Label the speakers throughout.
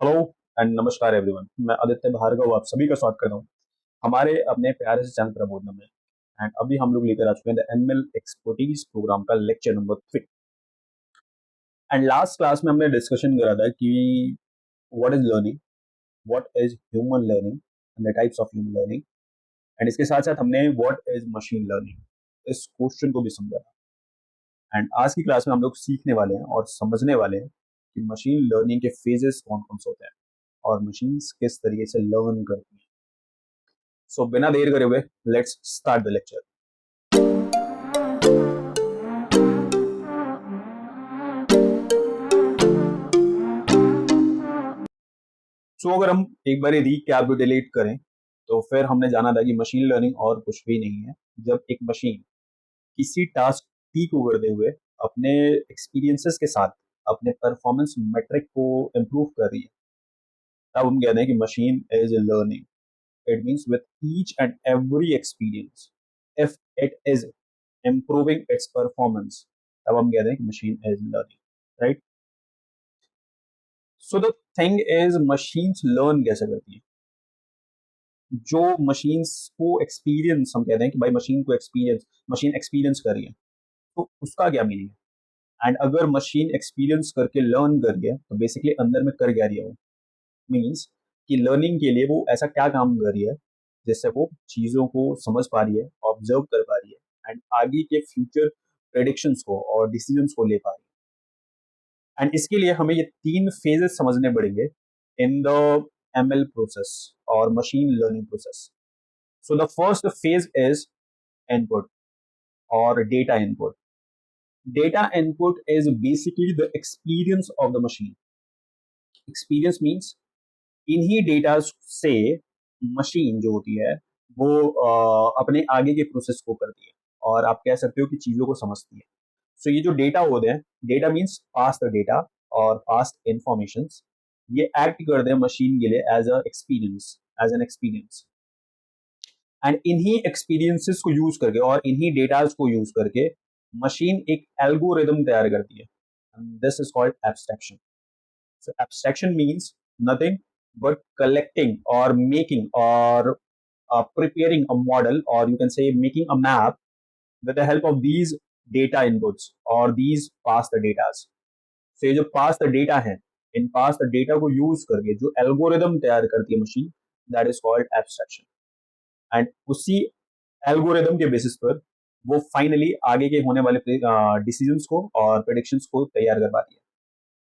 Speaker 1: Hello and नमस्कार everyone. मैं आदित्य भार्गव आप सभी का स्वागत करता हूँ हमारे अपने प्यारे से चैनल प्रबोधन में। एंड अभी हम लोग लेकर आ चुके हैं द एमएल एक्सपर्टीज प्रोग्राम का lecture number 3। And last class में हमने डिस्कशन करा था कि what is learning, what is human learning and the types of human learning. And इसके साथ साथ हमने व्हाट इज मशीन लर्निंग इस क्वेश्चन को भी समझा था। एंड आज की क्लास में हम लोग सीखने वाले हैं और समझने वाले हैं कि मशीन लर्निंग के फेजेस कौन कौन से होते हैं और मशीन्स किस तरीके से लर्न करती हैं। सो बिना देर करे हुए लेट्स स्टार्ट द लेक्चर। सो अगर हम एक बार रिकैपिटुलेट करें तो फिर हमने जाना था कि मशीन लर्निंग और कुछ भी नहीं है। जब एक मशीन किसी टास्क टी को करते हुए अपने एक्सपीरियंसेस के साथ अपने परफॉर्मेंस मेट्रिक को इम्प्रूव कर रही है, तब हम कहते हैं कि machine is learning. It means with each and every experience if it is improving it's performance, तब हम कहते हैं कि machine is learning, right. So the thing is machines learn कैसे करती है। जो मशीन्स को एक्सपीरियंस, हम कहते हैं कि भाई मशीन को एक्सपीरियंस, मशीन एक्सपीरियंस कर रही है, तो उसका क्या मीनिंग है। एंड अगर मशीन एक्सपीरियंस करके लर्न कर गया तो बेसिकली अंदर में कर क्या रही है वो, मीन्स कि लर्निंग के लिए वो ऐसा क्या काम कर रही है जिससे वो चीज़ों को समझ पा रही है, ऑब्जर्व कर पा रही है एंड आगे के फ्यूचर प्रेडिक्शंस को और डिसीजंस को ले पा रही है। एंड इसके लिए हमें ये तीन फेजेस समझने पड़ेंगे इन द एमएल प्रोसेस और machine learning process. So the first phase is input और data input. Data input is basically the experience of the machine. Experience means इन्हीं डेटा से मशीन जो होती है वो अपने आगे के प्रोसेस को करती है और आप कह सकते हो कि चीजों को समझती है। सो ये जो डेटा होते हैं, डेटा मीन्स पास्ट डेटा और पास्ट इंफॉर्मेशन, ये एक्ट करते हैं मशीन के लिए as a experience, as an experience. And इन्हीं एक्सपीरियंसेस को यूज करके और इन्हीं डेटाज को यूज करके मशीन एक एल्गोरिदम तैयार करती है। This is called abstraction. So abstraction means nothing but collecting और मेकिंग और preparing a model, or you can say making a map with the help of these data inputs or these past data. So ये जो past data है, इन past data को use करके जो algorithm तैयार करती है machine, that is called abstraction. And उसी एल्गोरिदम के बेसिस पर वो फाइनली आगे के होने वाले डिसीजंस को और प्रेडिक्शंस को तैयार कर पाती है।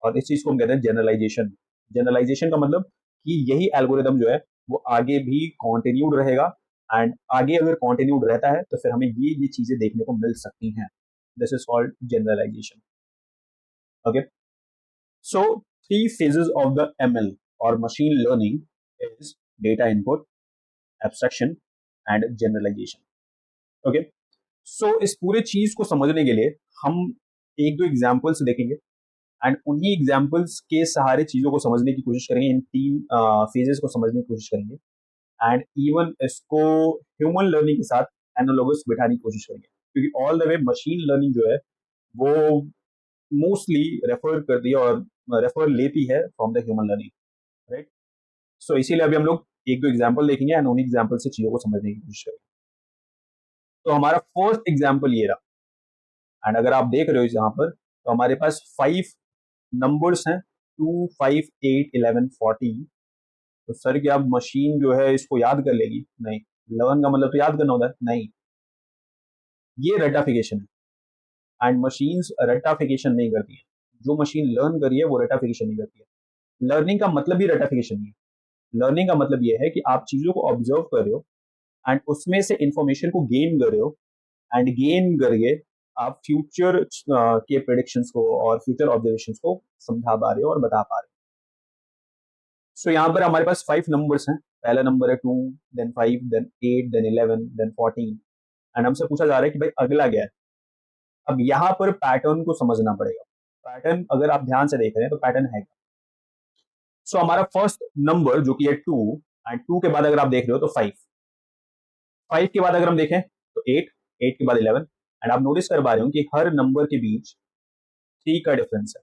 Speaker 1: और इस चीज को हम कहते हैं जनरलाइजेशन। जनरलाइजेशन का मतलब कि यही एल्गोरिदम जो है वो आगे भी कॉन्टिन्यूड रहेगा। एंड आगे अगर कॉन्टिन्यूड रहता है तो फिर हमें ये चीजें देखने को मिल सकती हैं। This is called generalisation. Okay, so three phases of the ML और machine learning is data input, abstraction and generalisation. Okay, so इस पूरे चीज को समझने के लिए हम एक दो एग्जाम्पल्स देखेंगे एंड उन्हीं एग्जाम्पल्स के सहारे चीजों को समझने की कोशिश करेंगे, इन तीन फेजेस को समझने की कोशिश करेंगे एंड इवन इसको ह्यूमन लर्निंग के साथ एनालॉगस बिठाने की कोशिश करेंगे, क्योंकि all the way machine learning जो है वो मोस्टली रेफर करती है और रेफर लेती है from the human learning, right. So इसीलिए अभी हम लोग एक दो एग्जाम्पल देखेंगे एंड उन्हीं एग्जाम्पल से चीजों को समझने की कोशिश करेंगे। तो हमारा फर्स्ट एग्जाम्पल ये रहा। एंड अगर आप देख रहे हो यहाँ पर तो हमारे पास 5 नंबर्स हैं, 2, 5, 8, 11, 14। तो सर क्या मशीन जो है इसको याद कर लेगी? नहीं। लर्न का मतलब तो याद करना होता है, नहीं। ये रेटाफिकेशन है एंड मशीन्स रेटाफिकेशन नहीं करती है। जो मशीन लर्न करी है वो रेटाफिकेशन नहीं करती है। लर्निंग का मतलब ही रेटाफिकेशन नहीं है। लर्निंग का मतलब ये है कि आप चीजों को ऑब्जर्व कर रहे हो एंड उसमें से इंफॉर्मेशन को गेन कर रहे हो एंड गेन करके आप फ्यूचर के प्रेडिक्शंस को और फ्यूचर ऑब्जर्वेशंस को समझा पा रहे हो और बता पा रहे हो। सो यहाँ पर हमारे पास 5 नंबर्स हैं। पहला नंबर है 2, then 5, then 8, then 11, then 14। And हमसे पूछा जा रहा है कि भाई अगला क्या है। अब यहाँ पर पैटर्न को समझना पड़ेगा। पैटर्न अगर आप ध्यान से देख रहे हैं तो पैटर्न है। सो हमारा फर्स्ट नंबर जो कि है 2, एंड 2 के बाद अगर आप देख रहे हो तो 5, 5 के बाद अगर हम देखें तो 8, 8 के बाद 11। एंड आप नोटिस कर पा रहे हो कि हर नंबर के बीच 3 का डिफरेंस है,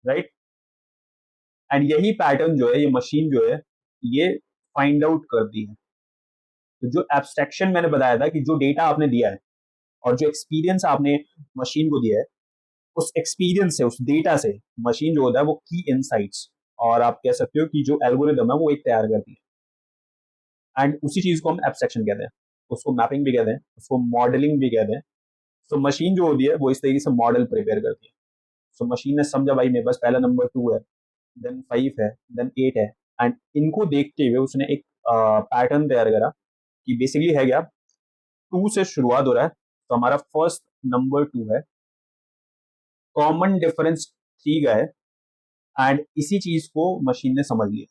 Speaker 1: राइट। एंड यही पैटर्न जो है ये मशीन जो है ये फाइंड आउट करती है। तो जो एब्स्ट्रैक्शन मैंने बताया था कि जो डेटा आपने दिया है और जो एक्सपीरियंस आपने मशीन को दिया है, उस एक्सपीरियंस से, उस डेटा से मशीन जो होता है वो की इनसाइट्स और आप कह सकते हो कि जो एल्गोरिदम है वो एक तैयार करती है। एंड उसी चीज को हम एब्स्ट्रैक्शन कहते हैं, उसको मैपिंग भी कहते हैं, उसको मॉडलिंग भी कहते हैं। तो मशीन जो होती है वो इस तरीके से मॉडल प्रिपेयर करती है। सो मशीन ने समझा भाई मेरे पास पहला नंबर 2 है, देन 5 है, देन 8 है, एंड इनको देखते हुए उसने एक पैटर्न तैयार करा कि बेसिकली है क्या, 2 से शुरुआत हो रहा है, तो हमारा फर्स्ट नंबर 2 है, कॉमन डिफरेंस 3 का है, एंड इसी चीज को मशीन ने समझ लिया।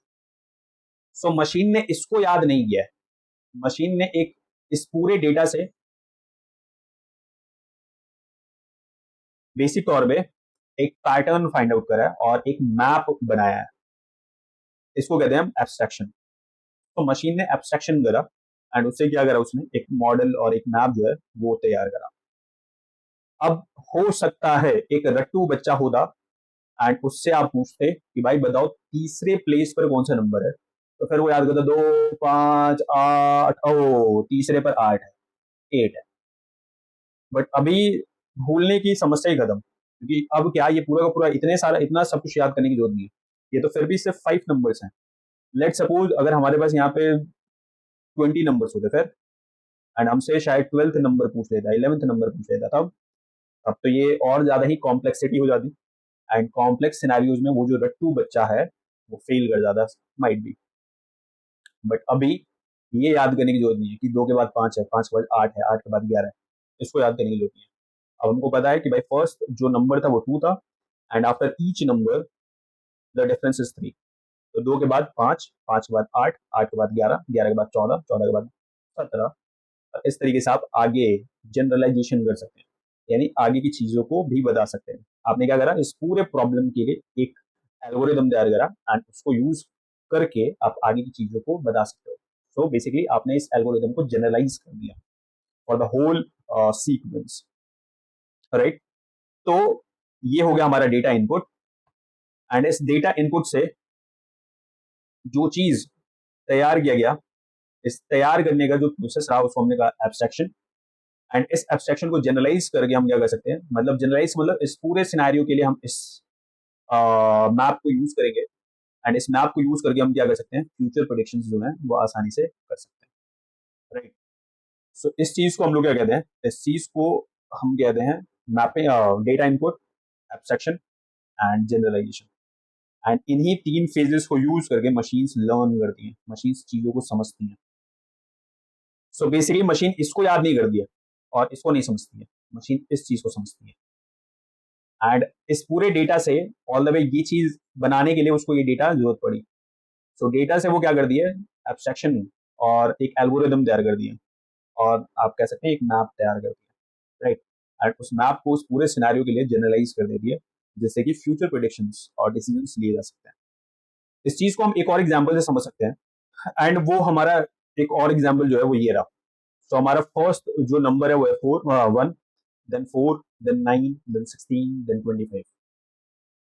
Speaker 1: सो मशीन ने इसको याद नहीं किया है, मशीन ने एक इस पूरे डेटा से बेसिक तौर पे एक पैटर्न फाइंड आउट करा है और एक मैप बनाया है। इसको कहते हैं हम एब्स्ट्रैक्शन। तो मशीन ने एब्स्ट्रैक्शन करा एंड उससे क्या करा, उसने एक मॉडल और एक मैप जो है वो तैयार करा। अब हो सकता है एक रट्टू बच्चा होता एंड उससे आप पूछते कि भाई बताओ तीसरे प्लेस पर कौन सा नंबर है, तो फिर वो याद करता 2, 5, 8, ओ तीसरे पर 8 है, 8 है। बट अभी भूलने की समस्या ही खत्म, क्योंकि अब क्या ये पूरा का पूरा इतना सब कुछ याद करने की जरूरत नहीं है। ये तो फिर भी सिर्फ 5 नंबर्स हैं। लेट सपोज अगर हमारे पास यहाँ पे 20 नंबर्स होते फिर, एंड हमसे शायद 12th नंबर पूछ लेता, 11th नंबर पूछ लेता, तब तो ये और ज्यादा ही कॉम्प्लेक्सिटी हो जाती। एंड कॉम्प्लेक्स सिनेरियोज में वो जो रट्टू बच्चा है वो फेल कर जाता, माइट बी। बट अभी ये याद करने की जरूरत नहीं है कि 2 के बाद 5 है, 5 के बाद 8 है, 8 के बाद 11 है, इसको याद करने की जरूरत नहीं है। अब हमको पता है कि भाई फर्स्ट जो नंबर था वो 2 था, and after each number the difference is 3। तो 2 के बाद 5, 5 के बाद 8, 8 के बाद 11, 11 के बाद 14, 14 के बाद 17। इस तरीके से आप आगे जनरलाइजेशन कर सकते हैं, यानी आगे की चीजों को भी बता सकते हैं। आपने क्या करा, इस पूरे प्रॉब्लम के लिए एक एल्गोरिदम तैयार करा एंड उसको यूज करके आप आगे की चीजों को बता सकते हो। सो बेसिकली आपने इस एल्गोरिदम को जनरलाइज कर दिया for the whole sequence, right. तो ये हो गया हमारा डेटा इनपुट, एंड इस डेटा इनपुट से जो चीज तैयार किया गया, इस तैयार करने का जो प्रोसेस रहा उसको हमने कहा एब्स्ट्रैक्शन। एंड इस एब्स्ट्रैक्शन को जनरलाइज करके हम क्या कर सकते हैं, मतलब जनरलाइज मतलब इस पूरे सिनेरियो के लिए हम इस मैप को यूज करेंगे, एंड इस मैप को यूज करके हम क्या कर सकते हैं, फ्यूचर प्रेडिक्शन जो है वो आसानी से कर सकते हैं, राइट। सो इस चीज को हम लोग क्या कहते हैं, इस चीज को हम कहते हैं mapping, data input, abstraction and generalization. And इन्हीं 3 फेजेस को यूज करके मशीन्स लर्न करती हैं, मशीन्स चीजों को समझती हैं। सो बेसिकली मशीन इसको याद नहीं करती है और इसको नहीं समझती है, मशीन इस चीज को समझती है। एंड इस पूरे डेटा से ऑल द वे ये चीज बनाने के लिए उसको ये डेटा जरूरत पड़ी। सो डेटा से वो क्या कर दिए, एब्स्ट्रैक्शन और एक एल्गोरिदम तैयार कर दिए, और आप कह सकते हैं एक मैप तैयार कर दिया, राइट। एंड उस मैप को उस पूरे सिनेरियो के लिए जनरलाइज कर देती है, जिससे कि फ्यूचर प्रेडिक्शंस और डिसीजंस लिए जा सकते हैं। इस चीज को हम एक और एग्जांपल से समझ सकते हैं, एंड वो हमारा एक और एग्जांपल जो है वो ये रहा। तो हमारा फर्स्ट जो नंबर है वो है 1, देन 4, देन 9, देन 16, देन 25।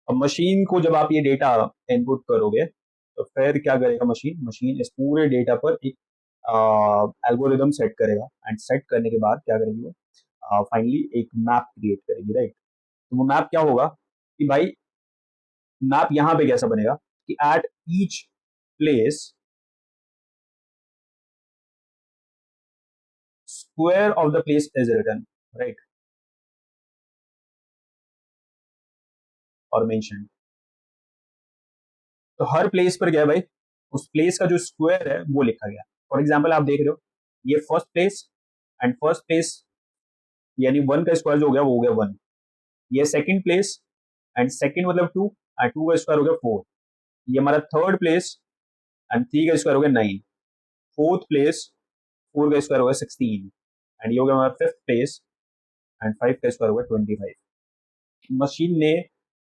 Speaker 1: अब मशीन को जब आप ये डेटा इनपुट करोगे तो फिर क्या करेगा मशीन, मशीन इस पूरे डेटा पर एक एल्गोरिदम सेट करेगा, एंड सेट करने के बाद क्या करेगी वो, फाइनली एक मैप क्रिएट करेगी, राइट। तो वो मैप क्या होगा कि भाई, मैप यहाँ पे कैसा बनेगा कि at each place square of the place is written, right, और मेंशन। तो हर प्लेस पर क्या है भाई, उस प्लेस का जो स्क्वायर है वो लिखा गया। फॉर एग्जाम्पल आप देख रहे हो ये first place, and first place यानी 1 का स्क्वायर जो हो गया वो हो गया 1। ये सेकंड प्लेस, एंड सेकंड मतलब 2, एंड 2 का स्क्वायर हो गया 4। ये हमारा थर्ड प्लेस, एंड 3 का स्क्वायर हो गया 9। फोर्थ प्लेस, 4 का स्क्वायर हो गया 16, एंड ये हो गया हमारा फिफ्थ प्लेस, एंड 5 का स्क्वायर हो गया 25। मशीन ने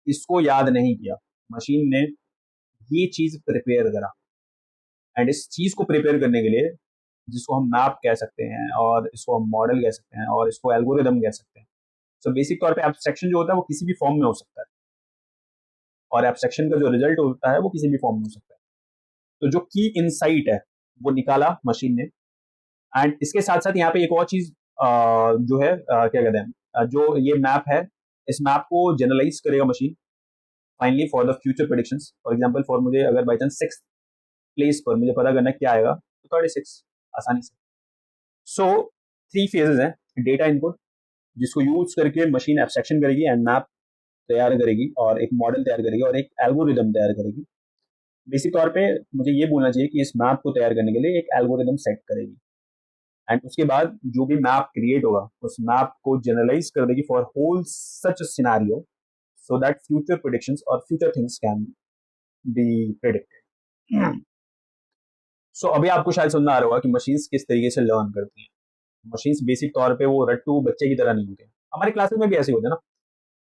Speaker 1: इसको याद नहीं किया, मशीन ने ये चीज प्रिपेयर करा, एंड इस चीज को प्रिपेयर करने के लिए, जिसको हम मैप कह सकते हैं और इसको हम मॉडल कह सकते हैं और इसको एल्गोरिदम कह सकते हैं। सो बेसिक तौर पे एब्स्ट्रैक्शन जो होता है वो किसी भी फॉर्म में हो सकता है। और एब्स्ट्रैक्शन का जो रिजल्ट होता है वो किसी भी फॉर्म में हो सकता है। तो जो की इनसाइट है वो निकाला मशीन ने, एंड इसके साथ साथ यहाँ पे एक और चीज जो है क्या कहते हैं, जो ये मैप है, इस मैप को जनरलाइज करेगा machine finally for the future predictions. For example, for मुझे अगर बाई चांस 6th प्लेस पर मुझे पता करना है क्या आएगा, तो 36 आसानी से। सो 3 फेजेस हैं। डेटा इनपुट, जिसको यूज करके मशीन एब्स्ट्रैक्शन करेगी एंड मैप तैयार करेगी और एक मॉडल तैयार करेगी और एक एल्गोरिदम तैयार करेगी। बेसिक तौर पे मुझे ये बोलना चाहिए कि इस मैप को तैयार करने के लिए एक एल्गोरिदम सेट करेगी, एंड उसके बाद जो भी मैप क्रिएट होगा उस मैप को जनरलाइज कर देगी for whole such scenario, so that future predictions और future things can be predicted. So अभी आपको शायद समझ में आ रहा होगा कि मशीन्स किस तरीके से लर्न करती हैं। मशीन्स बेसिक तौर पे वो रट्टू बच्चे की तरह नहीं होते। हमारे क्लासेस में भी ऐसे होते हैं ना।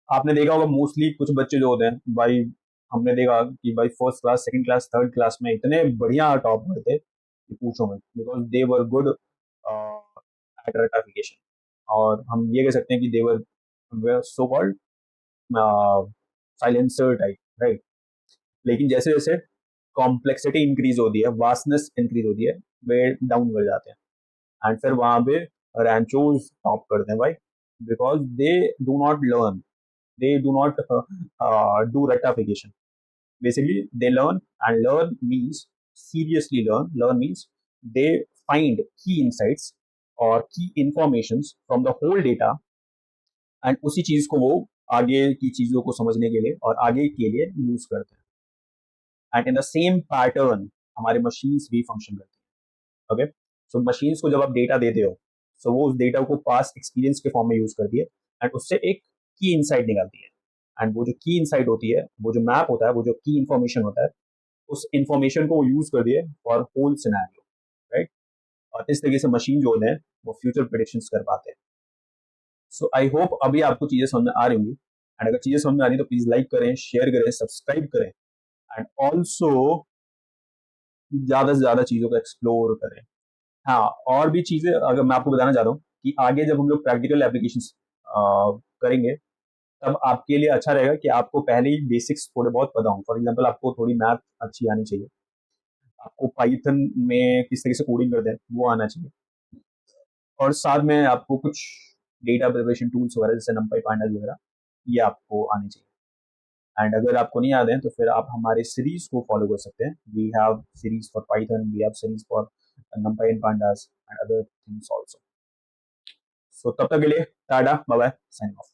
Speaker 1: आपने देखा होगा मोस्टली कुछ बच्चे जो होते हैं भाई, हमने देखा कि भाई first class, second class, third class में इतने बढ़िया टॉप करते कि पूछो मत, because they were good at रटाफिकेशन। और हम ये कह सकते हैं कि they were so called silencer type, right. लेकिन जैसे जैसे कॉम्प्लेक्सिटी इंक्रीज होती है, वास्टनेस इंक्रीज होती है, वे डाउन कर जाते हैं। एंड फिर वहां पे रैंचोज टॉप करते हैं भाई, because they do not learn, they do not do rectification. Basically, they learn, and learn means seriously learn. Learn means they find key insights or key informations from the whole data, and उसी चीज को वो आगे की चीजों को समझने के लिए और आगे के लिए यूज करते हैं। And in the same pattern हमारे मशीन्स भी फंक्शन करती हैं। ओके, सो मशीन्स को जब आप डेटा देते हो, सो वो उस डेटा को पास्ट एक्सपीरियंस के फॉर्म में यूज करती है एंड उससे एक की इनसाइट निकालती है। एंड वो जो की इनसाइट होती है, वो जो मैप होता है, वो जो की इंफॉर्मेशन होता है, उस इंफॉर्मेशन को वो यूज कर दिए फॉर होल सिनेरियो, राइट। और इस तरीके से मशीन जो होते हैं वो फ्यूचर प्रेडिक्शंस कर पाते हैं। सो आई होप अभी आपको चीजें समझ में आ रही होंगी, एंड अगर चीजें समझ में आ रही तो प्लीज लाइक करें, शेयर करें, सब्सक्राइब करें, एंड ऑल्सो ज्यादा से ज्यादा चीजों को एक्सप्लोर करें। हाँ, और भी चीजें अगर मैं आपको बताना चाहता हूँ कि आगे जब हम लोग प्रैक्टिकल एप्लीकेशन करेंगे, तब आपके लिए अच्छा रहेगा कि आपको पहले ही बेसिक्स थोड़े बहुत पता हों। फॉर एग्जांपल, आपको थोड़ी मैथ अच्छी आनी चाहिए, आपको पाइथन में किस तरीके से कोडिंग करते हैं वो आना चाहिए, और साथ में आपको कुछ डेटा प्रिपरेशन टूल्स वगैरह जैसे नंपाई पांडास वगैरह ये आपको आने चाहिए। एंड अगर आपको नहीं आते हैं तो फिर आप हमारे सीरीज को फॉलो कर सकते हैं। We have series for Python, we have series for NumPy and pandas and other things also. So तब तक के लिए ta-ta, bye bye, sign of.